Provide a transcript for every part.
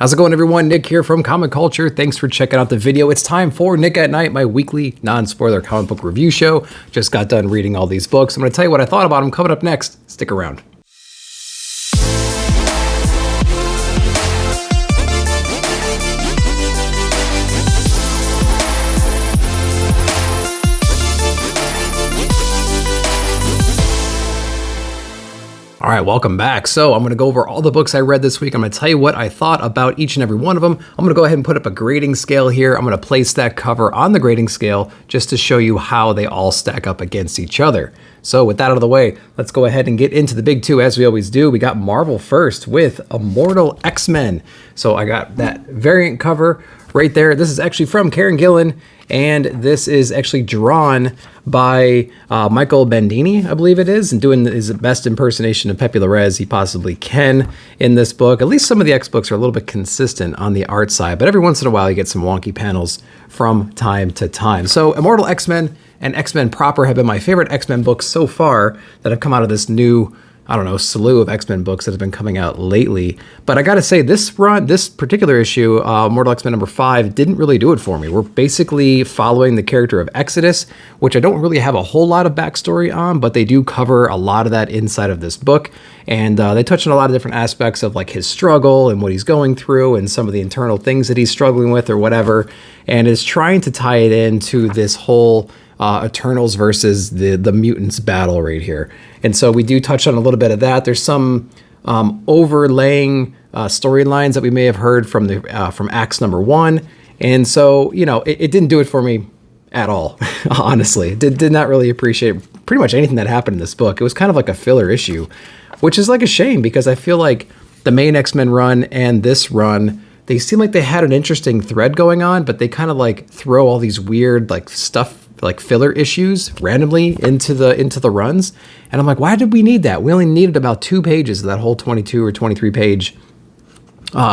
How's it going, everyone? Nick here from Comic Culture. Thanks for checking out the video. It's time for Nick at Night, my weekly non-spoiler comic book review show. Just got done reading all these books. I'm going to tell you what I thought about them coming up next. Stick around. All right, welcome back. So I'm going to go over all the books I read this week. I'm going to tell you what I thought about each and every one of them. I'm going to go ahead and put up a grading scale here. I'm going to place that cover on the grading scale just to show you how they all stack up against each other. So with that out of the way, let's go ahead and get into the big two as we always do. We got Marvel first with Immortal X-Men. So I got that variant cover right there. This is actually from Karen Gillan, and this is actually drawn by Michael Bandini, I believe it is, and doing his best impersonation of Pepe Larraz he possibly can in this book. At least some of the X books are a little bit consistent on the art side, but every once in a while you get some wonky panels from time to time. So Immortal X-Men and X-Men proper have been my favorite X-Men books so far that have come out of this new, I don't know, slew of X-Men books that have been coming out lately. But I gotta say, this particular issue, Immortal X-Men number 5, didn't really do it for me. We're basically following the character of Exodus, which I don't really have a whole lot of backstory on, but they do cover a lot of that inside of this book. And they touch on a lot of different aspects of like his struggle and what he's going through and some of the internal things that he's struggling with or whatever. And is trying to tie it into this whole Eternals versus the mutants battle right here. And so we do touch on a little bit of that. There's some overlaying storylines that we may have heard from Acts number 1. And so, you know, it didn't do it for me at all, honestly. Did not really appreciate pretty much anything that happened in this book. It was kind of like a filler issue, which is like a shame because I feel like the main X-Men run and this run, they seem like they had an interesting thread going on, but they kind of like throw all these weird like stuff, like filler issues randomly into the runs. And I'm like, why did we need that? We only needed about 2 pages of that whole 22 or 23 page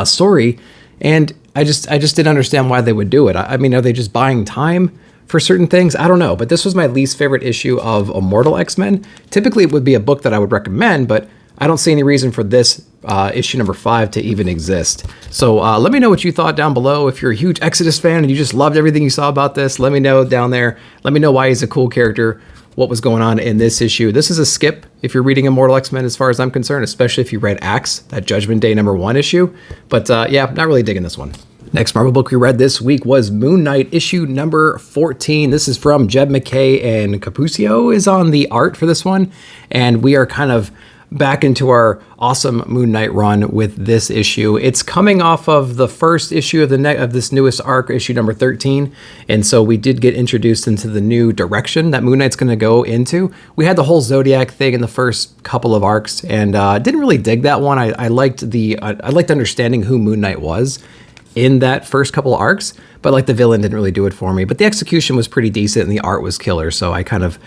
story. And I just didn't understand why they would do it. I mean, are they just buying time for certain things? I don't know, but this was my least favorite issue of Immortal X-Men. Typically it would be a book that I would recommend, but I don't see any reason for this issue number 5 to even exist. So let me know what you thought down below. If you're a huge Exodus fan and you just loved everything you saw about this, let me know down there. Let me know why he's a cool character, what was going on in this issue. This is a skip if you're reading Immortal X-Men as far as I'm concerned, especially if you read Acts, that Judgment Day number 1 issue. But yeah, not really digging this one. Next Marvel book we read this week was Moon Knight issue number 14. This is from Jed MacKay, and Cappuccio is on the art for this one. And we are kind of back into our awesome Moon Knight run with this issue. It's coming off of the first issue of this newest arc, issue number 13, and so we did get introduced into the new direction that Moon Knight's going to go into. We had the whole Zodiac thing in the first couple of arcs, and didn't really dig that one. I liked understanding who Moon Knight was in that first couple of arcs, but like the villain didn't really do it for me. But the execution was pretty decent and the art was killer, so I kind of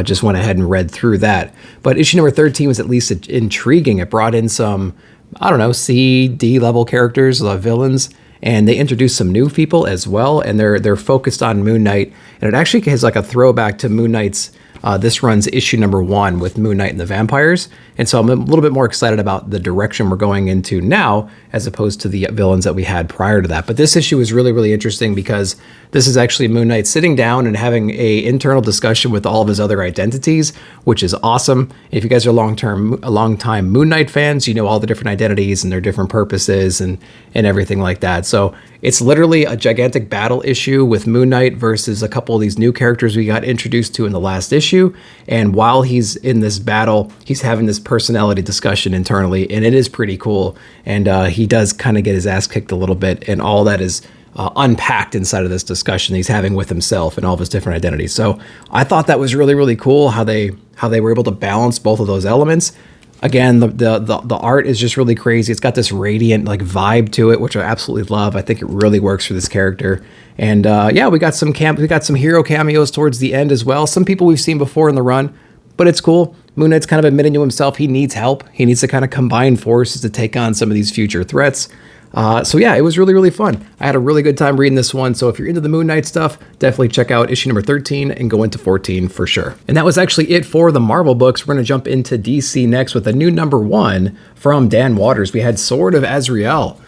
just went ahead and read through that. But issue number 13 was at least intriguing. It brought in some, I don't know, C, D level characters, villains, and they introduced some new people as well, and they're focused on Moon Knight. And it actually has like a throwback to Moon Knight's this runs issue number 1 with Moon Knight and the Vampires. And so I'm a little bit more excited about the direction we're going into now, as opposed to the villains that we had prior to that. But this issue is really, really interesting because this is actually Moon Knight sitting down and having a internal discussion with all of his other identities, which is awesome. If you guys are long-time Moon Knight fans, you know all the different identities and their different purposes and everything like that. So it's literally a gigantic battle issue with Moon Knight versus a couple of these new characters we got introduced to in the last issue. And while he's in this battle, he's having this personality discussion internally, and it is pretty cool. And he does kind of get his ass kicked a little bit, and all that is unpacked inside of this discussion he's having with himself and all of his different identities. So I thought that was really, really cool how they were able to balance both of those elements. Again, the art is just really crazy. It's got this radiant like vibe to it, which I absolutely love. I think it really works for this character. And yeah, we got some hero cameos towards the end as well. Some people we've seen before in the run, but it's cool. Moon Knight's kind of admitting to himself he needs help. He needs to kind of combine forces to take on some of these future threats. So yeah, it was really, really fun. I had a really good time reading this one. So if you're into the Moon Knight stuff, definitely check out issue number 13 and go into 14 for sure. And that was actually it for the Marvel books. We're going to jump into DC next with a new number 1 from Dan Watters. We had Sword of Azrael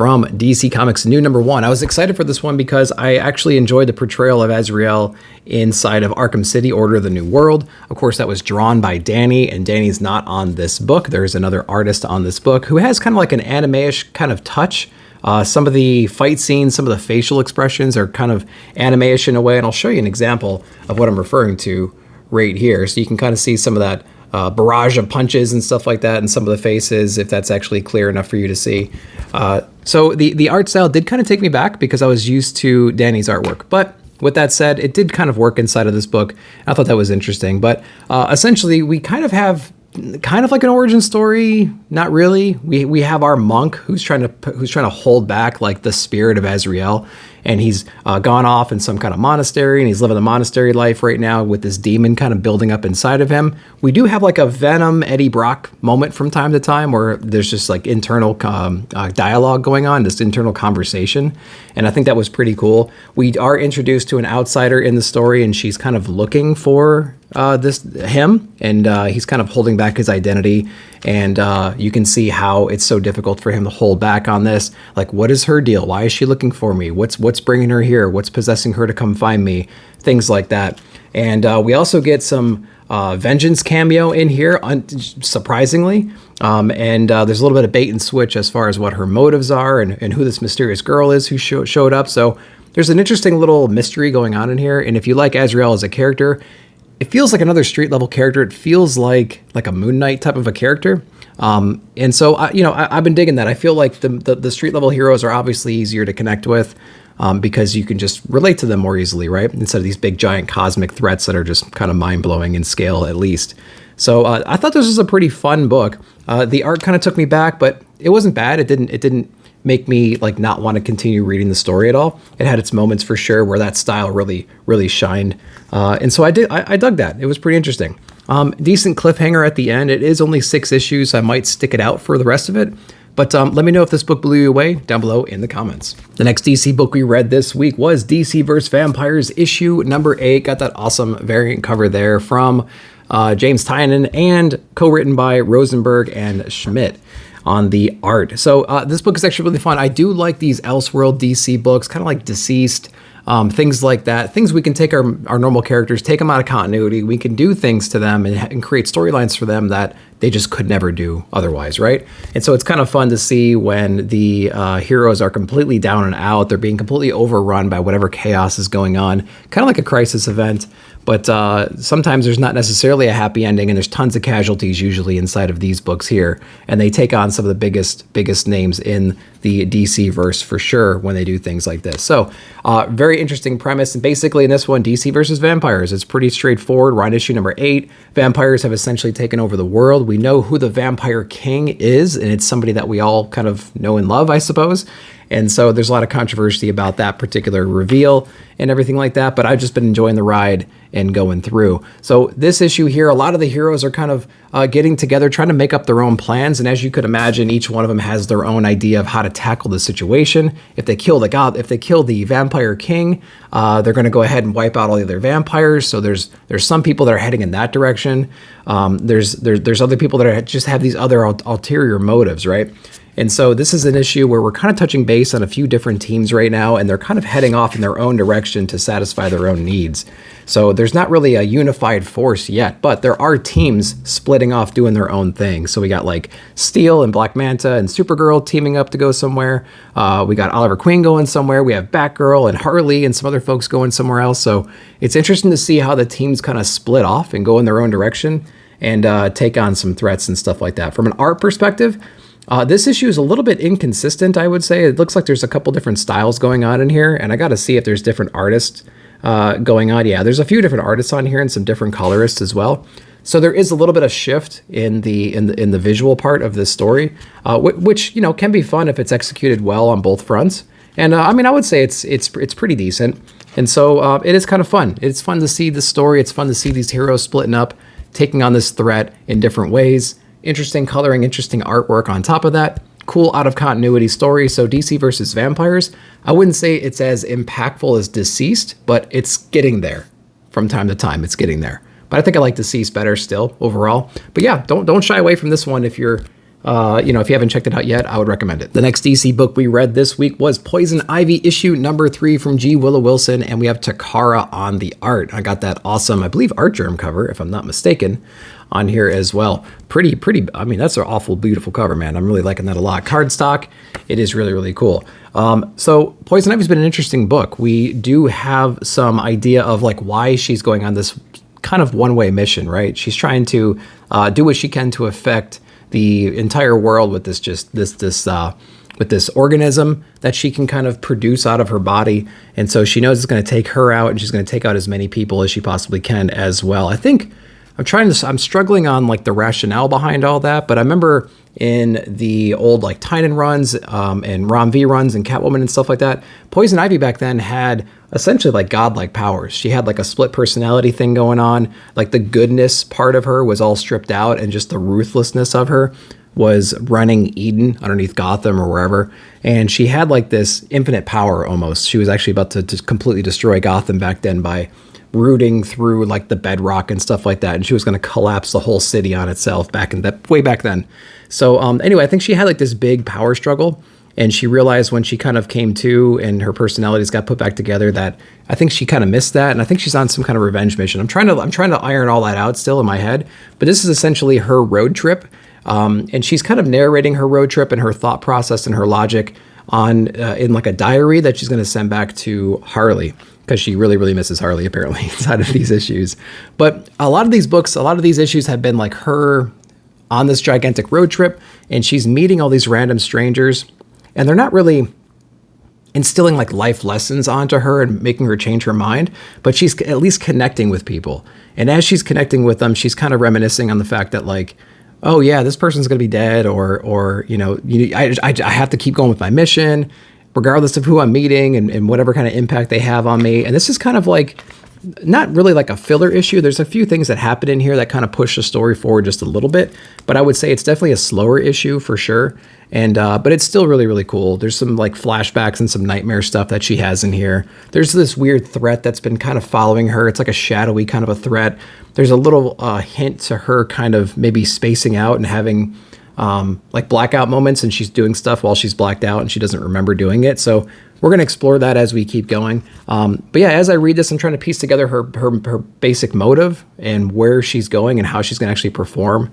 from DC Comics new #1. I was excited for this one because I actually enjoyed the portrayal of Azrael inside of Arkham City, Order of the New World. Of course, that was drawn by Danny, and Danny's not on this book. There's another artist on this book who has kind of like an anime-ish kind of touch. Some of the fight scenes, some of the facial expressions are kind of anime-ish in a way, and I'll show you an example of what I'm referring to right here. So you can kind of see some of that barrage of punches and stuff like that, and some of the faces, if that's actually clear enough for you to see. So the art style did kind of take me back because I was used to Danny's artwork. But with that said, it did kind of work inside of this book. I thought that was interesting. But essentially, we kind of have like an origin story. Not really. We have our monk who's trying to hold back like the spirit of Azrael, and he's gone off in some kind of monastery, and he's living the monastery life right now with this demon kind of building up inside of him. We do have like a Venom Eddie Brock moment from time to time where there's just like internal dialogue going on, this internal conversation, and I think that was pretty cool. We are introduced to an outsider in the story, and she's kind of looking for him, and he's kind of holding back his identity, and you can see how it's so difficult for him to hold back on this. Like, what is her deal? Why is she looking for me? What's bringing her here? What's possessing her to come find me? Things like that. And we also get some Vengeance cameo in here, surprisingly. And there's a little bit of bait and switch as far as what her motives are and who this mysterious girl is who showed up. So there's an interesting little mystery going on in here. And if you like Azrael as a character, it feels like another street level character. It feels like a Moon Knight type of a character. And so, I've been digging that. I feel like the street level heroes are obviously easier to connect with because you can just relate to them more easily, right? Instead of these big giant cosmic threats that are just kind of mind blowing in scale, at least. So I thought this was a pretty fun book. The art kind of took me back, but it wasn't bad. It didn't make me like not want to continue reading the story at all. It had its moments for sure where that style really shined. And so I dug that. It was pretty interesting. Decent cliffhanger at the end. It is only 6 issues. So I might stick it out for the rest of it. But let me know if this book blew you away down below in the comments. The next DC book we read this week was DC vs. Vampires issue #8. Got that awesome variant cover there from James Tynion and co-written by Rosenberg and Schmidt on the art. So this book is actually really fun. I do like these Elseworld DC books, kind of like Deceased, things like that. Things we can take our normal characters, take them out of continuity. We can do things to them and create storylines for them that they just could never do otherwise, right? And so it's kind of fun to see when the heroes are completely down and out. They're being completely overrun by whatever chaos is going on, kind of like a crisis event. But sometimes there's not necessarily a happy ending, and there's tons of casualties usually inside of these books here. And they take on some of the biggest names in the DC verse for sure when they do things like this. So very interesting premise. And basically in this one, DC versus vampires, it's pretty straightforward. We're on issue #8. Vampires have essentially taken over the world. We know who the Vampire King is, and it's somebody that we all kind of know and love, I suppose. And so there's a lot of controversy about that particular reveal and everything like that, but I've just been enjoying the ride and going through. So this issue here, a lot of the heroes are kind of getting together, trying to make up their own plans. And as you could imagine, each one of them has their own idea of how to tackle the situation. If they kill the Vampire King, they're going to go ahead and wipe out all the other vampires. So there's some people that are heading in that direction. There's other people that just have these other ulterior motives, right? And so this is an issue where we're kind of touching base on a few different teams right now, and they're kind of heading off in their own direction to satisfy their own needs. So there's not really a unified force yet, but there are teams splitting off doing their own thing. So we got like Steel and Black Manta and Supergirl teaming up to go somewhere. We got Oliver Queen going somewhere. We have Batgirl and Harley and some other folks going somewhere else. So it's interesting to see how the teams kind of split off and go in their own direction and take on some threats and stuff like that. From an art perspective, this issue is a little bit inconsistent, I would say. It looks like there's a couple different styles going on in here, and I got to see if there's different artists going on. Yeah, there's a few different artists on here and some different colorists as well. So there is a little bit of shift in the visual part of this story, which can be fun if it's executed well on both fronts. And I would say it's pretty decent. And so it is kind of fun. It's fun to see the story. It's fun to see these heroes splitting up, taking on this threat in different ways. Interesting coloring, interesting artwork on top of that. Cool out of continuity story. So DC versus Vampires, I wouldn't say it's as impactful as Deceased, but it's getting there from time to time. It's getting there. But I think I like Deceased better still overall. But yeah, don't shy away from this one if you're You know, if you haven't checked it out yet, I would recommend it. The next DC book we read this week was Poison Ivy issue number 3 from G. Willow Wilson, and we have Takara on the art. I got that awesome, I believe, art germ cover, if I'm not mistaken, on here as well. Pretty, I mean, that's an awful beautiful cover, man. I'm really liking that a lot. Cardstock, it is really, really cool. So Poison Ivy's been an interesting book. We do have some idea of like why she's going on this kind of one-way mission, right? She's trying to do what she can to affect the entire world with this organism that she can kind of produce out of her body. And so she knows it's going to take her out, and she's going to take out as many people as she possibly can as well. I think I'm struggling on like the rationale behind all that, but I remember in the old like Tynan runs and Rom V runs and Catwoman and stuff like that, Poison Ivy back then had essentially like godlike powers. She had like a split personality thing going on. Like the goodness part of her was all stripped out, and just the ruthlessness of her was running Eden underneath Gotham or wherever. And she had like this infinite power almost. She was actually about to completely destroy Gotham back then by rooting through like the bedrock and stuff like that. And she was going to collapse the whole city on itself way back then. So anyway, I think she had like this big power struggle, and she realized when she kind of came to and her personalities got put back together that I think she kind of missed that. And I think she's on some kind of revenge mission. I'm trying to iron all that out still in my head, but this is essentially her road trip. And she's kind of narrating her road trip and her thought process and her logic on in like a diary that she's going to send back to Harley, because she really, really misses Harley apparently inside of these issues. But a lot of these books, a lot of these issues have been like her on this gigantic road trip, and she's meeting all these random strangers, and they're not really instilling like life lessons onto her and making her change her mind, but she's at least connecting with people. And as she's connecting with them, she's kind of reminiscing on the fact that like, oh yeah, this person's going to be dead, or you know, I have to keep going with my mission, regardless of who I'm meeting and whatever kind of impact they have on me. And this is kind of like not really like a filler issue. There's a few things that happen in here that kind of push the story forward just a little bit, but I would say it's definitely a slower issue for sure. And but it's still really, really cool. There's some like flashbacks and some nightmare stuff that she has in here. There's this weird threat that's been kind of following her. It's like a shadowy kind of a threat. There's a little hint to her kind of maybe spacing out and having like blackout moments, and she's doing stuff while she's blacked out and she doesn't remember doing it. So we're going to explore that as we keep going. But yeah, as I read this, I'm trying to piece together her basic motive and where she's going and how she's going to actually perform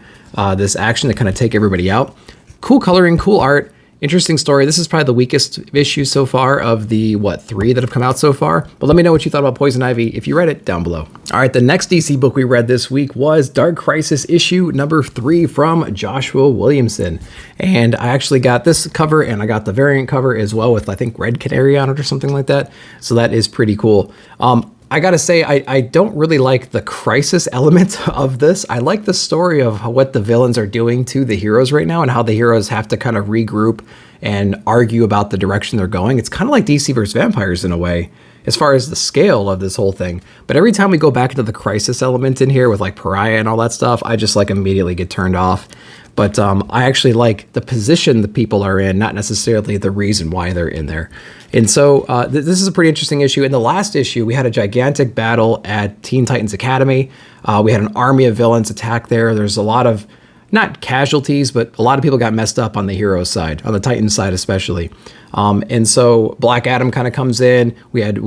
this action to kind of take everybody out. Cool coloring, cool art, interesting story. This is probably the weakest issue so far of the, 3 that have come out so far. But let me know what you thought about Poison Ivy if you read it down below. All right, the next DC book we read this week was Dark Crisis issue number 3 from Joshua Williamson. And I actually got this cover, and I got the variant cover as well with, I think, Red Canary on it or something like that. So that is pretty cool. I gotta say, I don't really like the crisis element of this. I like the story of what the villains are doing to the heroes right now and how the heroes have to kind of regroup and argue about the direction they're going. It's kind of like DC vs. Vampires in a way, as far as the scale of this whole thing. But every time we go back into the crisis element in here with like Pariah and all that stuff, I just like immediately get turned off. But I actually like the position the people are in, not necessarily the reason why they're in there. And so this is a pretty interesting issue. In the last issue, we had a gigantic battle at Teen Titans Academy. We had an army of villains attack there. There's a lot of, not casualties, but a lot of people got messed up on the hero side, on the Titans side especially. And so Black Adam kind of comes in. We had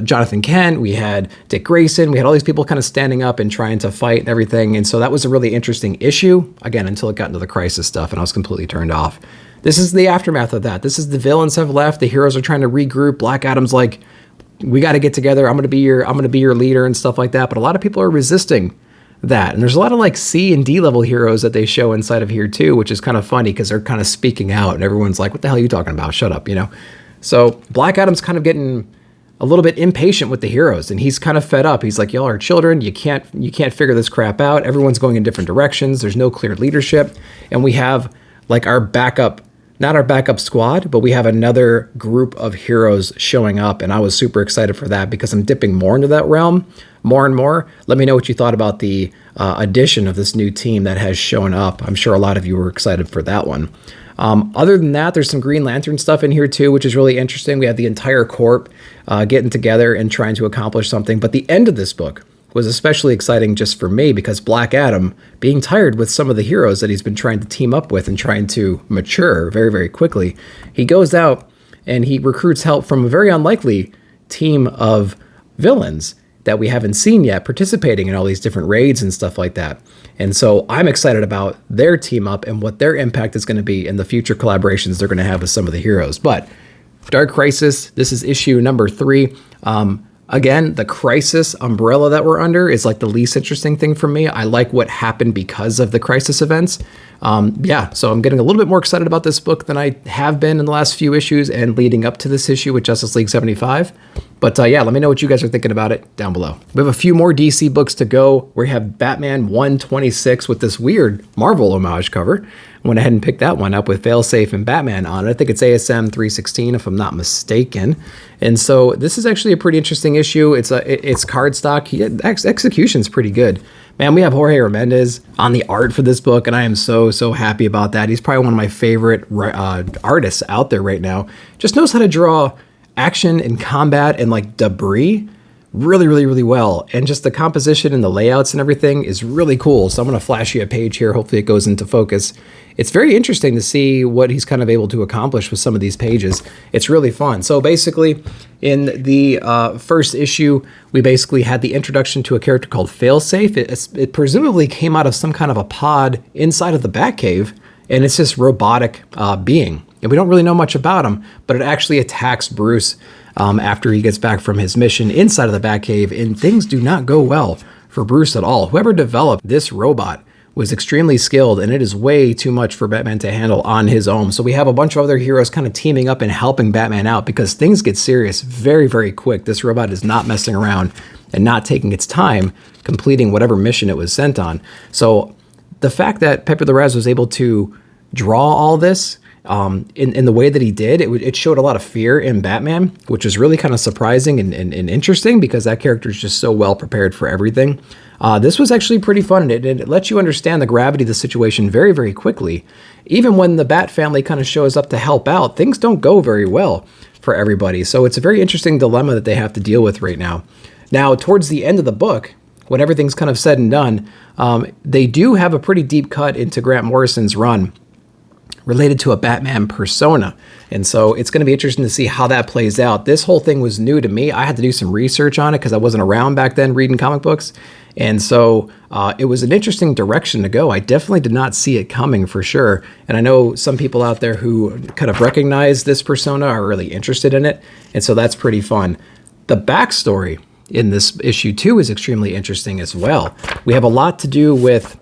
Jonathan Kent, we had Dick Grayson, we had all these people kind of standing up and trying to fight and everything. And so that was a really interesting issue, again, until it got into the crisis stuff and I was completely turned off. This is the aftermath of that. This is the villains have left. The heroes are trying to regroup. Black Adam's like, we got to get together. I'm going to be your leader and stuff like that. But a lot of people are resisting that. And there's a lot of like C and D level heroes that they show inside of here too, which is kind of funny because they're kind of speaking out and everyone's like, what the hell are you talking about? Shut up, you know? So Black Adam's kind of getting a little bit impatient with the heroes and he's kind of fed up. He's like, y'all are children. You can't figure this crap out. Everyone's going in different directions. There's no clear leadership. And we have like our backup, not our backup squad, but we have another group of heroes showing up. And I was super excited for that because I'm dipping more into that realm more and more. Let me know what you thought about the addition of this new team that has shown up. I'm sure a lot of you were excited for that one. Other than that, there's some Green Lantern stuff in here too, which is really interesting. We have the entire corp getting together and trying to accomplish something. But the end of this book was especially exciting just for me because Black Adam, being tired with some of the heroes that he's been trying to team up with and trying to mature very, very quickly, he goes out and he recruits help from a very unlikely team of villains that we haven't seen yet participating in all these different raids and stuff like that. And so I'm excited about their team up and what their impact is going to be in the future collaborations they're going to have with some of the heroes. But Dark Crisis, this is issue number 3. Again, the Crisis umbrella that we're under is like the least interesting thing for me. I like what happened because of the Crisis events. Yeah, so I'm getting a little bit more excited about this book than I have been in the last few issues and leading up to this issue with Justice League 75. But yeah, let me know what you guys are thinking about it down below. We have a few more DC books to go. We have Batman 126 with this weird Marvel homage cover. I went ahead and picked that one up with Failsafe and Batman on it. I think it's ASM 316 if I'm not mistaken. And so this is actually a pretty interesting issue. It's cardstock. Execution's pretty good. Man, we have Jorge Ramirez on the art for this book, and I am so happy about that. He's probably one of my favorite artists out there right now. Just knows how to draw action and combat and like debris really well. And just the composition and the layouts and everything is really cool. So I'm going to flash you a page here. Hopefully it goes into focus. It's very interesting to see what he's kind of able to accomplish with some of these pages. It's really fun. So basically in the first issue, we basically had the introduction to a character called Failsafe. It presumably came out of some kind of a pod inside of the Batcave, and it's this robotic being. And we don't really know much about him, but it actually attacks Bruce after he gets back from his mission inside of the Batcave, and things do not go well for Bruce at all. Whoever developed this robot was extremely skilled, and it is way too much for Batman to handle on his own. So we have a bunch of other heroes kind of teaming up and helping Batman out because things get serious very quick. This robot is not messing around and not taking its time completing whatever mission it was sent on. So the fact that Pepe Larraz was able to draw all this in the way that he did, it showed a lot of fear in Batman, which is really kind of surprising and interesting because that character is just so well prepared for everything. This was actually pretty fun, and it lets you understand the gravity of the situation very quickly. Even when the Bat family kind of shows up to help out, things don't go very well for everybody. So it's a very interesting dilemma that they have to deal with right now. Now, towards the end of the book, when everything's kind of said and done, they do have a pretty deep cut into Grant Morrison's run related to a Batman persona. And so it's going to be interesting to see how that plays out. This whole thing was new to me. I had to do some research on it because I wasn't around back then reading comic books. And so it was an interesting direction to go. I definitely did not see it coming for sure. And I know some people out there who kind of recognize this persona are really interested in it. And so that's pretty fun. The backstory in this issue too is extremely interesting as well. We have a lot to do with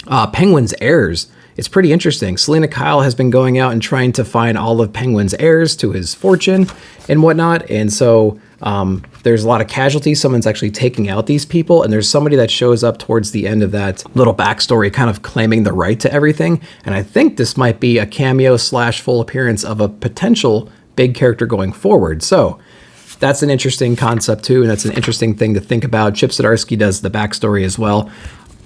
Penguin's heirs. It's pretty interesting. Selena Kyle has been going out and trying to find all of Penguin's heirs to his fortune and whatnot. And so there's a lot of casualties. Someone's actually taking out these people. And there's somebody that shows up towards the end of that little backstory kind of claiming the right to everything. And I think this might be a cameo / full appearance of a potential big character going forward. So that's an interesting concept too. And that's an interesting thing to think about. Chip Zdarsky does the backstory as well.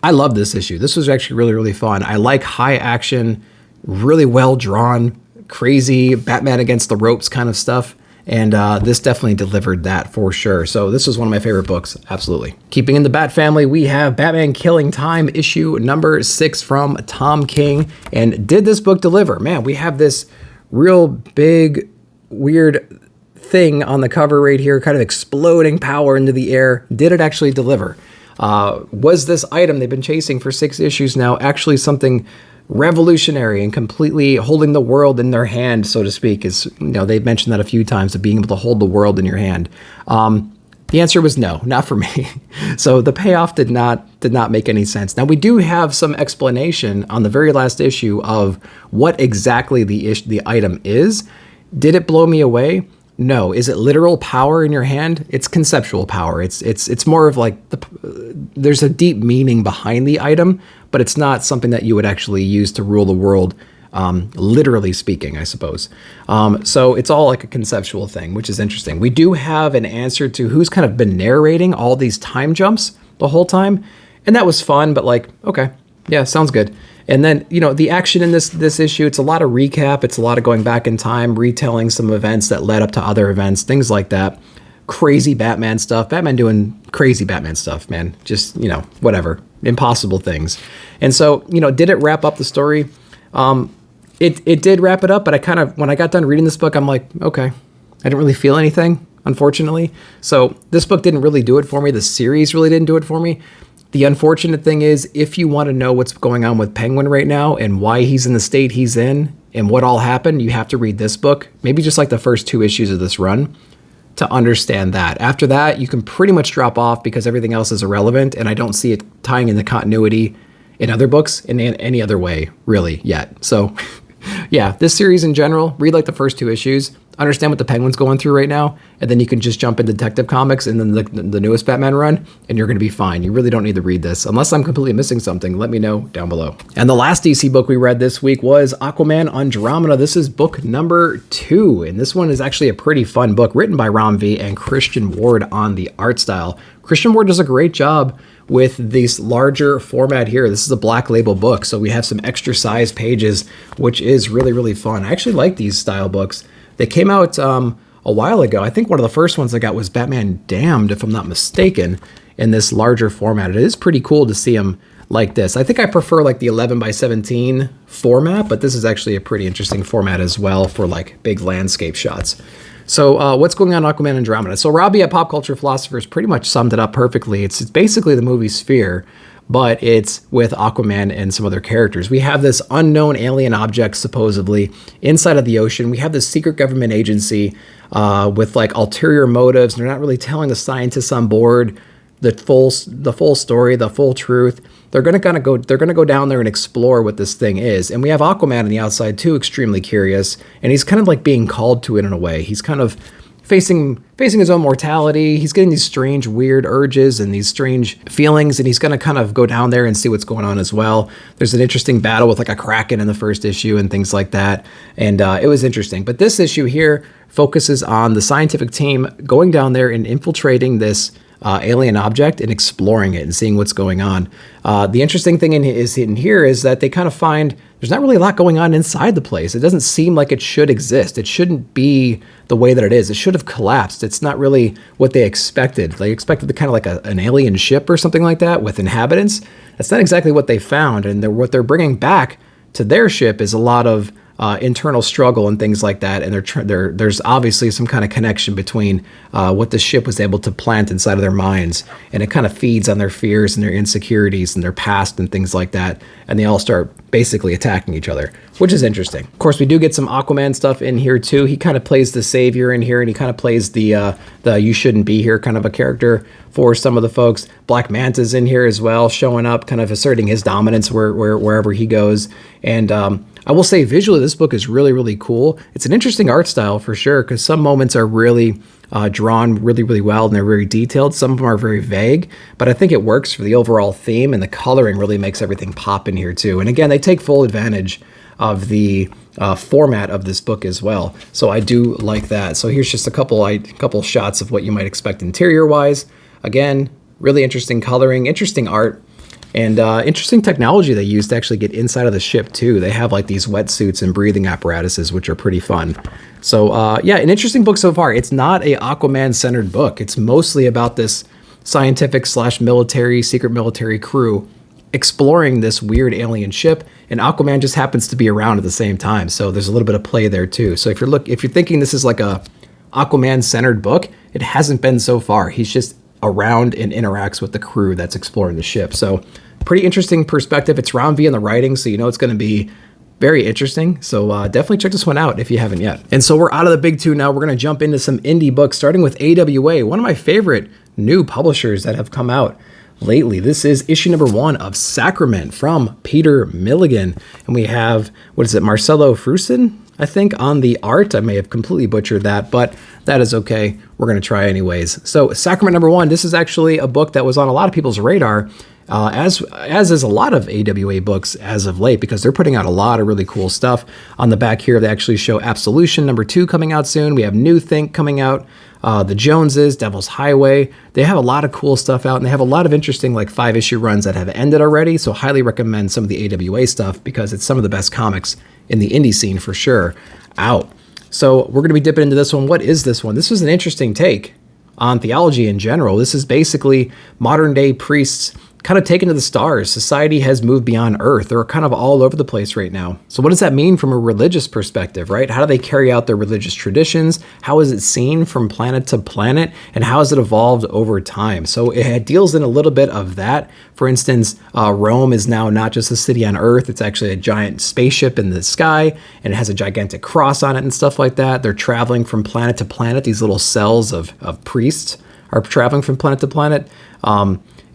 I love this issue. This was actually really fun. I like high action, really well drawn, crazy Batman against the ropes kind of stuff. And this definitely delivered that for sure. So this was one of my favorite books, absolutely. Keeping in the Bat family, we have Batman Killing Time issue number 6 from Tom King. And did this book deliver? Man, we have this real big, weird thing on the cover right here, kind of exploding power into the air. Did it actually deliver? Was this item they've been chasing for 6 issues now actually something revolutionary and completely holding the world in their hand, so to speak? Is, you know, they've mentioned that a few times, of being able to hold the world in your hand. The answer was no, not for me. So the payoff did not make any sense. Now we do have some explanation on the very last issue of what exactly the item is. Did it blow me away? No. Is it literal power in your hand? It's conceptual power. It's more of like there's a deep meaning behind the item, but it's not something that you would actually use to rule the world, literally speaking, I suppose. So it's all like a conceptual thing, which is interesting. We do have an answer to who's kind of been narrating all these time jumps the whole time, and that was fun, but like, okay, yeah, sounds good. And then, you know, the action in this issue, it's a lot of recap. It's a lot of going back in time, retelling some events that led up to other events, things like that. crazy Batman stuff. Batman doing crazy Batman stuff, man. Just, you know, whatever. Impossible things. And so, you know, did it wrap up the story? It did wrap it up, but I kind of, when I got done reading this book, I'm like, okay, I didn't really feel anything, unfortunately. So this book didn't really do it for me. The series really didn't do it for me. The unfortunate thing is, if you want to know what's going on with Penguin right now and why he's in the state he's in and what all happened, you have to read this book, maybe just like the first 2 issues of this run, to understand that. After that, you can pretty much drop off because everything else is irrelevant, and I don't see it tying in the continuity in other books in any other way, really, yet. So, yeah, this series in general, read like the first 2 issues, understand what the Penguin's going through right now, and then you can just jump into Detective Comics and then the newest Batman run, and you're going to be fine. You really don't need to read this. Unless I'm completely missing something, let me know down below. And the last DC book we read this week was Aquaman Andromeda. This is book number 2, and this one is actually a pretty fun book, written by Ram V and Christian Ward on the art style. Christian Ward does a great job with this larger format here. This is a black label book, so we have some extra size pages, which is really, really fun. I actually like these style books. They came out a while ago. I think one of the first ones I got was Batman Damned, if I'm not mistaken, in this larger format. It is pretty cool to see them like this. I think I prefer like the 11 by 17 format, but this is actually a pretty interesting format as well for like big landscape shots. So what's going on in Aquaman Andromeda? So Robbie at Pop Culture Philosophers pretty much summed it up perfectly. It's basically the movie Sphere, but it's with Aquaman and some other characters. We have this unknown alien object supposedly inside of the ocean. We have this secret government agency with like ulterior motives, and they're not really telling the scientists on board the full story, the full truth. They're gonna go down there and explore what this thing is. And we have Aquaman on the outside too, extremely curious, and he's kind of like being called to it in a way. He's kind of facing his own mortality. He's getting these strange, weird urges and these strange feelings, and he's going to kind of go down there and see what's going on as well. There's an interesting battle with like a kraken in the first issue and things like that, and it was interesting. But this issue here focuses on the scientific team going down there and infiltrating this alien object and exploring it and seeing what's going on. The interesting thing in here is that they kind of find there's not really a lot going on inside the place. It doesn't seem like it should exist. It shouldn't be the way that it is. It should have collapsed. It's not really what they expected. They expected the kind of like an alien ship or something like that with inhabitants. That's not exactly what they found. And what they're bringing back to their ship is a lot of internal struggle and things like that, and there's obviously some kind of connection between what the ship was able to plant inside of their minds, and it kind of feeds on their fears and their insecurities and their past and things like that, and they all start basically attacking each other, which is interesting. Of course, we do get some Aquaman stuff in here too. He kind of plays the savior in here, and he kind of plays the you shouldn't be here kind of a character for some of the folks. Black Manta's in here as well, showing up, kind of asserting his dominance wherever he goes. And I will say visually, this book is really, really cool. It's an interesting art style for sure, because some moments are really drawn really, really well, and they're very detailed. Some of them are very vague, but I think it works for the overall theme, and the coloring really makes everything pop in here too. And again, they take full advantage of the format of this book as well. So I do like that. So here's just a couple shots of what you might expect interior-wise. Again, really interesting coloring, interesting art, and interesting technology they use to actually get inside of the ship too. They have like these wetsuits and breathing apparatuses, which are pretty fun. So yeah, an interesting book so far. It's not a Aquaman-centered book. It's mostly about this scientific / military, secret military crew exploring this weird alien ship, and Aquaman just happens to be around at the same time. So there's a little bit of play there too. So if you're thinking this is like a Aquaman-centered book, it hasn't been so far. He's just around and interacts with the crew that's exploring the ship. So pretty interesting perspective. It's Ram V in the writing, so you know it's going to be very interesting. So definitely check this one out if you haven't yet. And so we're out of the big two now. We're going to jump into some indie books, starting with AWA, one of my favorite new publishers that have come out lately. This is issue number 1 of Sacrament from Peter Milligan. And we have, Marcelo Frusin, I think, on the art. I may have completely butchered that, but that is okay. We're going to try anyways. So Sacrament number 1, this is actually a book that was on a lot of people's radar, as is a lot of AWA books as of late, because they're putting out a lot of really cool stuff. On the back here, they actually show Absolution number 2 coming out soon. We have New Think coming out, The Joneses, Devil's Highway. They have a lot of cool stuff out, and they have a lot of interesting like 5-issue runs that have ended already. So highly recommend some of the AWA stuff, because it's some of the best comics in the indie scene for sure out. So we're going to be dipping into this one. What is this one? This was an interesting take on theology in general. This is basically modern day priests kind of taken to the stars. Society has moved beyond Earth. They're kind of all over the place right now. So what does that mean from a religious perspective, right? How do they carry out their religious traditions? How is it seen from planet to planet? And how has it evolved over time? So it deals in a little bit of that. For instance, Rome is now not just a city on Earth. It's actually a giant spaceship in the sky, and it has a gigantic cross on it and stuff like that. They're traveling from planet to planet. These little cells of priests are traveling from planet to planet.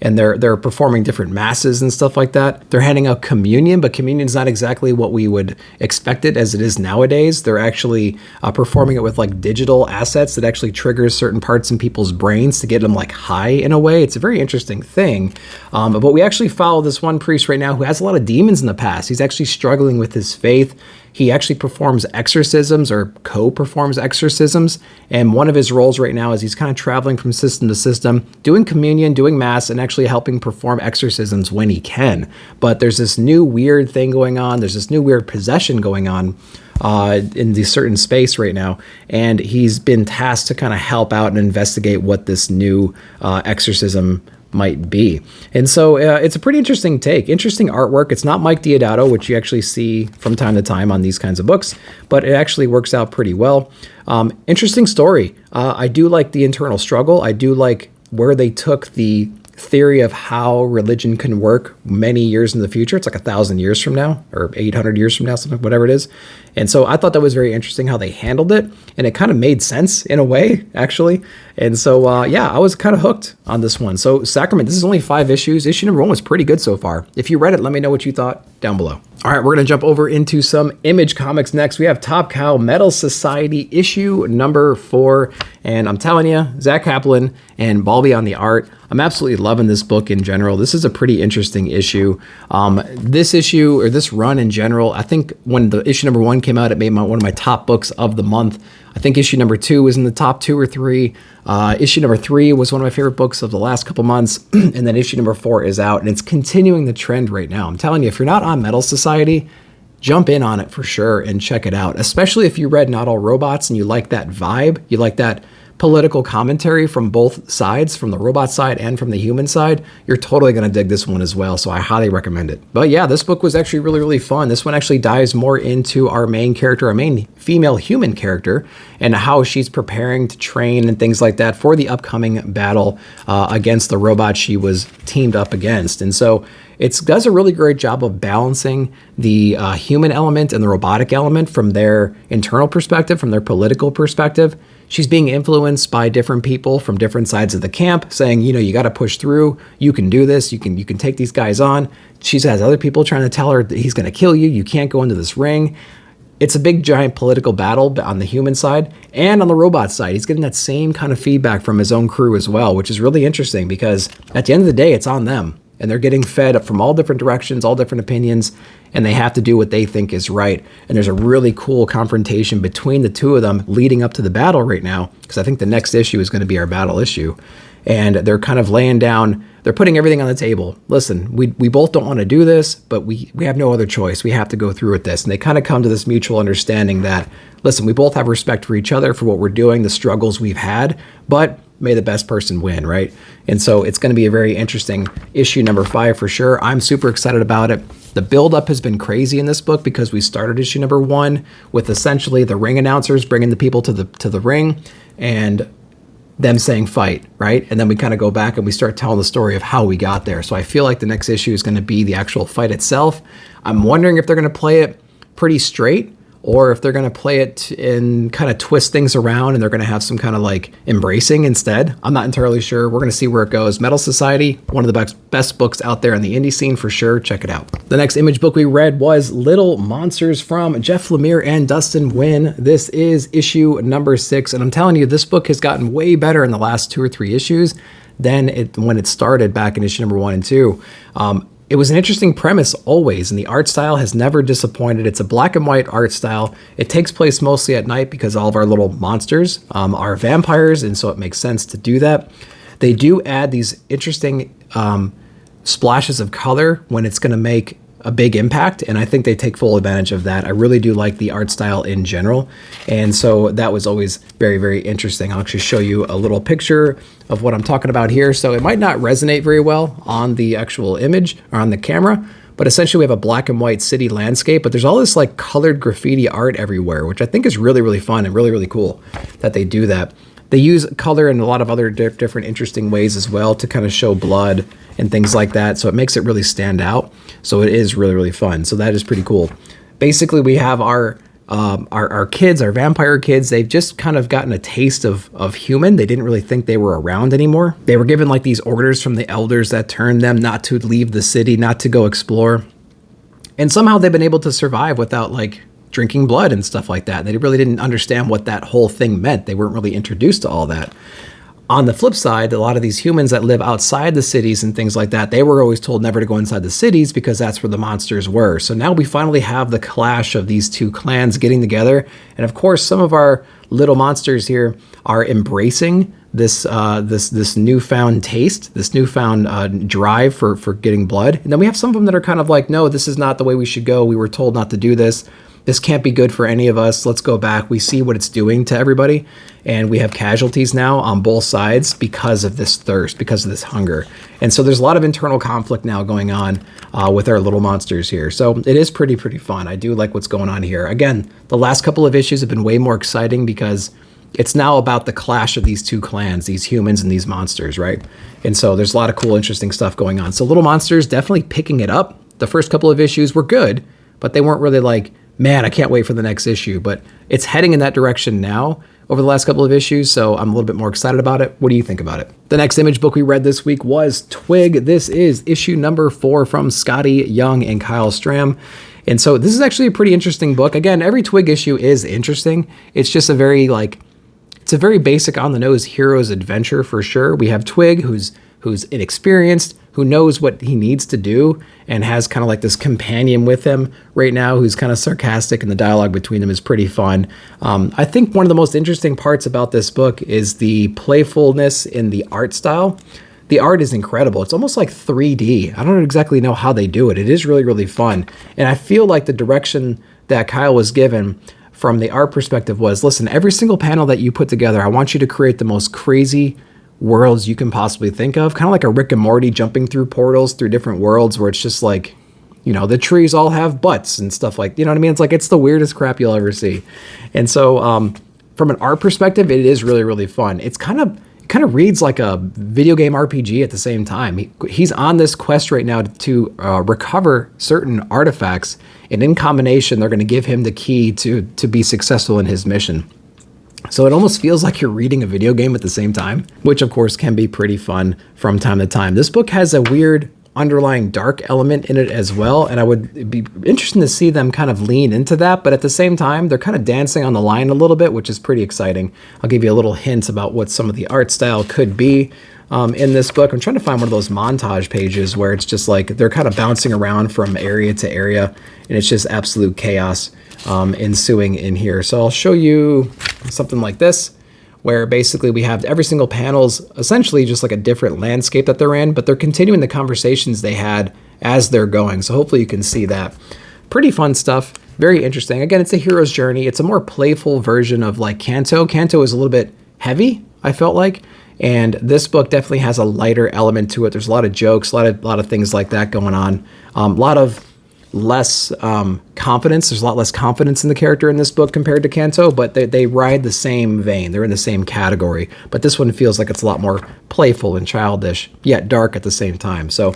And they're performing different masses and stuff like that. They're handing out communion, but communion is not exactly what we would expect it as it is nowadays. They're actually performing it with like digital assets that actually triggers certain parts in people's brains to get them like high in a way. It's a very interesting thing. But we actually follow this one priest right now who has a lot of demons in the past. He's actually struggling with his faith. He actually performs exorcisms or co-performs exorcisms. And one of his roles right now is he's kind of traveling from system to system, doing communion, doing mass, and actually helping perform exorcisms when he can. But there's this new weird thing going on. There's this new weird possession going on in this certain space right now. And he's been tasked to kind of help out and investigate what this new exorcism might be. And so it's a pretty interesting take, interesting artwork. It's not Mike Deodato, which you actually see from time to time on these kinds of books, but it actually works out pretty well. Interesting story. I do like the internal struggle. I do like where they took the theory of how religion can work many years in the future. It's like 1,000 years from now or 800 years from now, something, whatever it is. And so I thought that was very interesting how they handled it. And it kind of made sense in a way, actually. And so, yeah, I was kind of hooked on this one. So Sacrament, this is only 5 issues. Issue number 1 was pretty good so far. If you read it, let me know what you thought down below. All right, we're going to jump over into some Image Comics next. We have Top Cow Metal Society issue number 4. And I'm telling you, Zach Kaplan and Balby on the art. I'm absolutely loving this book in general. This is a pretty interesting issue. This issue, or this run in general, I think when the issue number 1 came out, it made one of my top books of the month. I think issue number 2 was in the top 2 or 3. Issue number 3 was one of my favorite books of the last couple months. And then issue number 4 is out, and it's continuing the trend right now. I'm telling you, if you're not on Metal Society, jump in on it for sure and check it out. Especially if you read Not All Robots and you like that vibe, you like that political commentary from both sides, from the robot side and from the human side, you're totally going to dig this one as well. So I highly recommend it. But yeah, this book was actually really, really fun. This one actually dives more into our main character, our main female human character, and how she's preparing to train and things like that for the upcoming battle against the robot she was teamed up against. And so it does a really great job of balancing the human element and the robotic element from their internal perspective, from their political perspective. She's being influenced by different people from different sides of the camp saying, you know, you got to push through. You can do this. You can take these guys on. She has other people trying to tell her that he's going to kill you. You can't go into this ring. It's a big, giant political battle on the human side and on the robot side. He's getting that same kind of feedback from his own crew as well, which is really interesting because at the end of the day, it's on them. And they're getting fed up from all different directions, all different opinions, and they have to do what they think is right. And there's a really cool confrontation between the two of them leading up to the battle right now, because I think the next issue is going to be our battle issue. And they're kind of laying down, they're putting everything on the table. Listen, we both don't want to do this, but we have no other choice. We have to go through with this. And they kind of come to this mutual understanding that, listen, we both have respect for each other for what we're doing, the struggles we've had, but may the best person win, right? And so it's going to be a very interesting issue number 5 for sure. I'm super excited about it. The buildup has been crazy in this book because we started issue number 1 with essentially the ring announcers bringing the people to the ring and them saying fight, right? And then we kind of go back and we start telling the story of how we got there. So I feel like the next issue is going to be the actual fight itself. I'm wondering if they're going to play it pretty straight or if they're going to play it and kind of twist things around and they're going to have some kind of like embracing instead. I'm not entirely sure. We're going to see where it goes. Metal Society, one of the best books out there in the indie scene for sure. Check it out. The next Image book we read was Little Monsters from Jeff Lemire and Dustin Nguyen. This is issue number 6. And I'm telling you, this book has gotten way better in the last 2 or 3 issues than when it started back in issue number 1 and 2. It was an interesting premise always, and the art style has never disappointed. It's a black and white art style. It takes place mostly at night because all of our little monsters are vampires, and so it makes sense to do that. They do add these interesting splashes of color when it's going to make a big impact, and I think they take full advantage of that. I really do like the art style in general, and so that was always very, very interesting. I'll actually show you a little picture of what I'm talking about here. So it might not resonate very well on the actual image or on the camera, but essentially we have a black and white city landscape, but there's all this like colored graffiti art everywhere, which I think is really, really fun and really, really cool that they do that. They use color in a lot of other different interesting ways as well to kind of show blood and things like that. So it makes it really stand out. So it is really, really fun. So that is pretty cool. Basically, we have our kids, our vampire kids. They've just kind of gotten a taste of human. They didn't really think they were around anymore. They were given like these orders from the elders that turned them not to leave the city, not to go explore. And somehow they've been able to survive without like drinking blood and stuff like that. They really didn't understand what that whole thing meant. They weren't really introduced to all that. On the flip side, a lot of these humans that live outside the cities and things like that, they were always told never to go inside the cities because that's where the monsters were. So now we finally have the clash of these two clans getting together. And of course, some of our little monsters here are embracing this newfound taste, this newfound drive for getting blood. And then we have some of them that are kind of like, no, this is not the way we should go. We were told not to do this. This can't be good for any of us. Let's go back. We see what it's doing to everybody. And we have casualties now on both sides because of this thirst, because of this hunger. And so there's a lot of internal conflict now going on with our little monsters here. So it is pretty fun. I do like what's going on here. Again, the last couple of issues have been way more exciting because it's now about the clash of these two clans, these humans and these monsters, right? And so there's a lot of cool, interesting stuff going on. So Little Monsters definitely picking it up. The first couple of issues were good, but they weren't really like, man, I can't wait for the next issue. But it's heading in that direction now over the last couple of issues, so I'm a little bit more excited about it. What do you think about it? The next Image book we read this week was Twig. This is issue number 4 from Scotty Young and Kyle Stram. And so this is actually a pretty interesting book. Again, every Twig issue is interesting. It's just a very it's a very basic on the nose hero's adventure for sure. We have Twig who's inexperienced, who knows what he needs to do, and has kind of like this companion with him right now who's kind of sarcastic, and the dialogue between them is pretty fun. I think one of the most interesting parts about this book is the playfulness in the art style. The art is incredible. It's almost like 3D. I don't exactly know how they do it. It is really, really fun. And I feel like the direction that Kyle was given from the art perspective was, listen, every single panel that you put together, I want you to create the most crazy worlds you can possibly think of, kind of like a Rick and Morty jumping through portals through different worlds where it's just like, you know, the trees all have butts and stuff like, you know what I mean? It's like, it's the weirdest crap you'll ever see. And so from an art perspective, it is really, really fun. It kind of reads like a video game RPG at the same time. He's on this quest right now to recover certain artifacts, and in combination, they're going to give him the key to be successful in his mission. So it almost feels like you're reading a video game at the same time, which of course can be pretty fun from time to time. This book has a weird underlying dark element in it as well, and I would be interested to see them kind of lean into that, but at the same time, they're kind of dancing on the line a little bit, which is pretty exciting. I'll give you a little hint about what some of the art style could be in this book. I'm trying to find one of those montage pages where it's just like they're kind of bouncing around from area to area, and it's just absolute chaos ensuing in here. So I'll show you something like this, where basically we have every single panel's essentially just like a different landscape that they're in, but they're continuing the conversations they had as they're going. So hopefully you can see that. Pretty fun stuff. Very interesting. Again, it's a hero's journey. It's a more playful version of like Kanto. Kanto is a little bit heavy, I felt like. And this book definitely has a lighter element to it. There's a lot of jokes, a lot of things like that going on. A lot of less confidence. There's a lot less confidence in the character in this book compared to Kanto, but they ride the same vein. They're in the same category. But this one feels like it's a lot more playful and childish, yet dark at the same time. So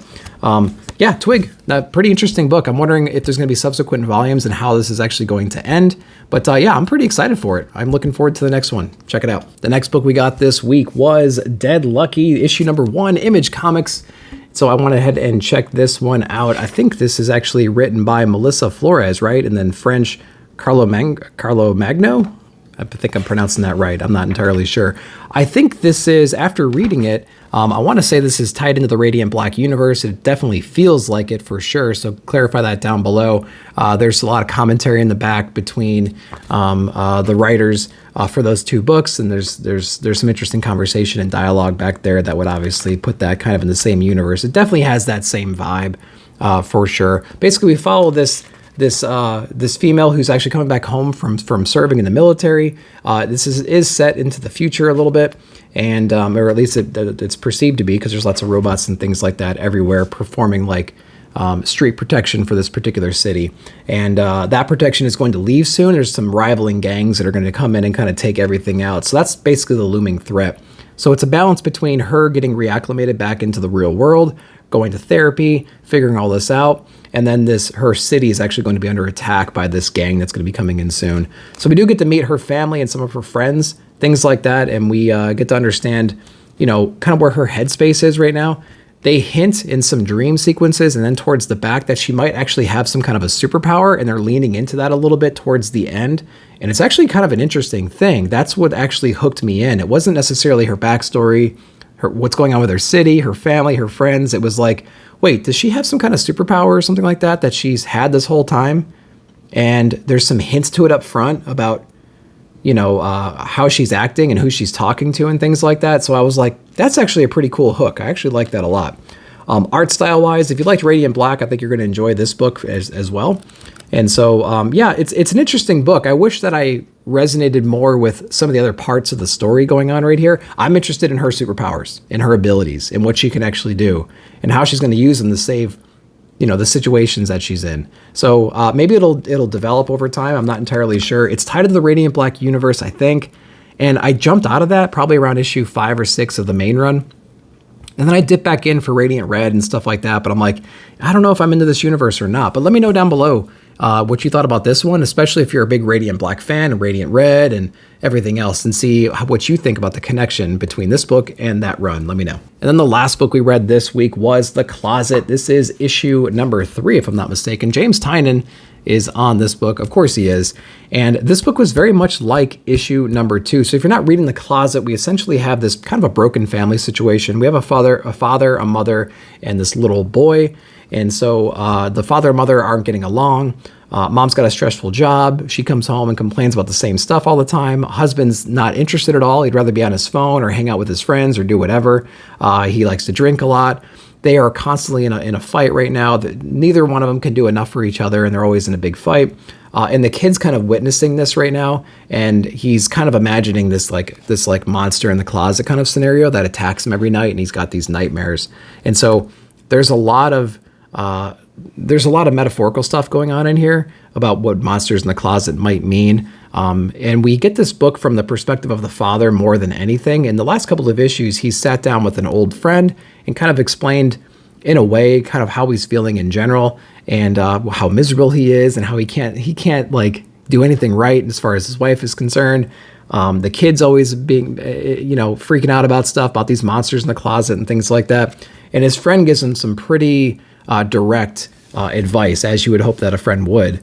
yeah, Twig, a pretty interesting book. I'm wondering if there's going to be subsequent volumes and how this is actually going to end. But yeah, I'm pretty excited for it. I'm looking forward to the next one. Check it out. The next book we got this week was Dead Lucky, issue number 1, Image Comics. So I went ahead and checked this one out. I think this is actually written by Melissa Flores, right? And then French Carlo Magno? I think I'm pronouncing that right. I'm not entirely sure. I think this is, after reading it, I want to say this is tied into the Radiant Black universe. It definitely feels like it for sure. So clarify that down below. There's a lot of commentary in the back between the writers for those two books, and there's some interesting conversation and dialogue back there that would obviously put that kind of in the same universe. It definitely has that same vibe for sure. Basically, we follow this female who's actually coming back home from serving in the military. This is set into the future a little bit, and or at least it's perceived to be, because there's lots of robots and things like that everywhere performing like street protection for this particular city. And that protection is going to leave soon. There's some rivaling gangs that are going to come in and kind of take everything out. So that's basically the looming threat. So it's a balance between her getting reacclimated back into the real world, going to therapy, figuring all this out, and then her city is actually going to be under attack by this gang that's going to be coming in soon. So we do get to meet her family and some of her friends, things like that, and we get to understand, kind of where her headspace is right now. They hint in some dream sequences and then towards the back that she might actually have some kind of a superpower, and they're leaning into that a little bit towards the end. And it's actually kind of an interesting thing. That's what actually hooked me in. It wasn't necessarily her backstory, what's going on with her city, her family, her friends. It was like, wait, does she have some kind of superpower or something like that she's had this whole time? And there's some hints to it up front about, how she's acting and who she's talking to and things like that. So I was like, that's actually a pretty cool hook. I actually like that a lot. Art style wise, if you liked Radiant Black, I think you're going to enjoy this book as well. And so, yeah, it's an interesting book. I wish that I resonated more with some of the other parts of the story going on right here. I'm interested in her superpowers and her abilities and what she can actually do and how she's going to use them to save, the situations that she's in. So maybe it'll develop over time. I'm not entirely sure. It's tied to the Radiant Black universe, I think. And I jumped out of that probably around issue 5 or 6 of the main run. And then I dipped back in for Radiant Red and stuff like that. But I'm like, I don't know if I'm into this universe or not. But let me know down below what you thought about this one, especially if you're a big Radiant Black fan and Radiant Red and everything else, and see what you think about the connection between this book and that run. Let me know. And then the last book we read this week was The Closet. This is issue number 3, if I'm not mistaken. James Tynion is on this book. Of course he is. And this book was very much like issue number 2. So if you're not reading The Closet, we essentially have this kind of a broken family situation. We have a father, a mother, and this little boy. And so the father and mother aren't getting along. Mom's got a stressful job. She comes home and complains about the same stuff all the time. Husband's not interested at all. He'd rather be on his phone or hang out with his friends or do whatever. He likes to drink a lot. They are constantly in a fight right now. Neither one of them can do enough for each other, and they're always in a big fight. And the kid's kind of witnessing this right now, and he's kind of imagining this monster in the closet kind of scenario that attacks him every night, and he's got these nightmares. And so there's a lot of metaphorical stuff going on in here about what monsters in the closet might mean. And we get this book from the perspective of the father more than anything. In the last couple of issues, he sat down with an old friend and kind of explained in a way kind of how he's feeling in general, and how miserable he is, and how he can't like do anything right as far as his wife is concerned. The kid's always being, freaking out about stuff, about these monsters in the closet and things like that. And his friend gives him some pretty direct advice, as you would hope that a friend would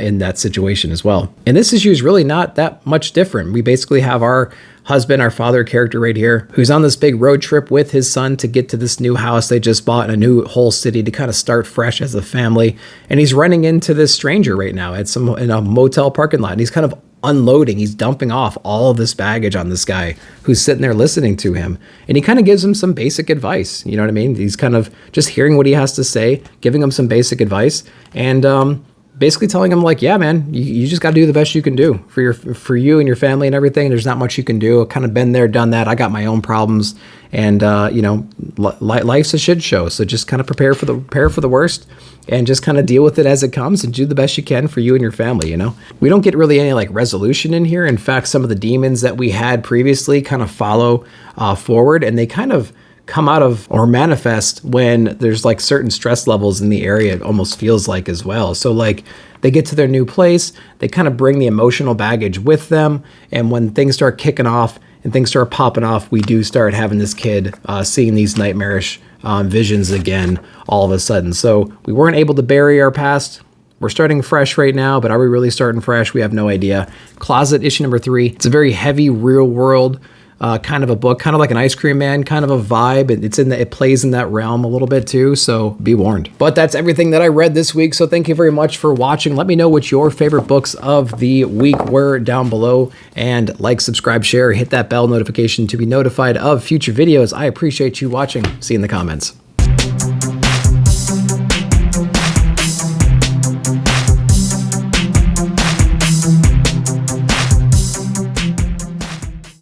in that situation as well. And this issue is really not that much different. We basically have our husband, our father character right here, who's on this big road trip with his son to get to this new house they just bought in a new whole city to kind of start fresh as a family. And he's running into this stranger right now in a motel parking lot, and he's kind of unloading. He's dumping off all of this baggage on this guy who's sitting there listening to him. And he kind of gives him some basic advice. You know what I mean? He's kind of just hearing what he has to say, giving him some basic advice, and basically telling him like, yeah, man, you just got to do the best you can do for you and your family and everything. There's not much you can do. I've kind of been there, done that. I got my own problems, and life's a shit show. So just kind of prepare for the worst, and just kind of deal with it as it comes, and do the best you can for you and your family. We don't get really any like resolution in here. In fact, some of the demons that we had previously kind of follow forward, and they kind of come out of or manifest when there's like certain stress levels in the area, it almost feels like, as well. So like they get to their new place, they kind of bring the emotional baggage with them, and when things start kicking off and things start popping off, we do start having this kid seeing these nightmarish visions again all of a sudden. So we weren't able to bury our past. We're starting fresh right now, but are we really starting fresh? We have no idea. Closet issue number 3. It's a very heavy real world kind of a book, kind of like an Ice Cream Man kind of a vibe. It plays in that realm a little bit too, so be warned. But that's everything that I read this week, so thank you very much for watching. Let me know what your favorite books of the week were down below, and like, subscribe, share, hit that bell notification to be notified of future videos. I appreciate you watching. See you in the comments.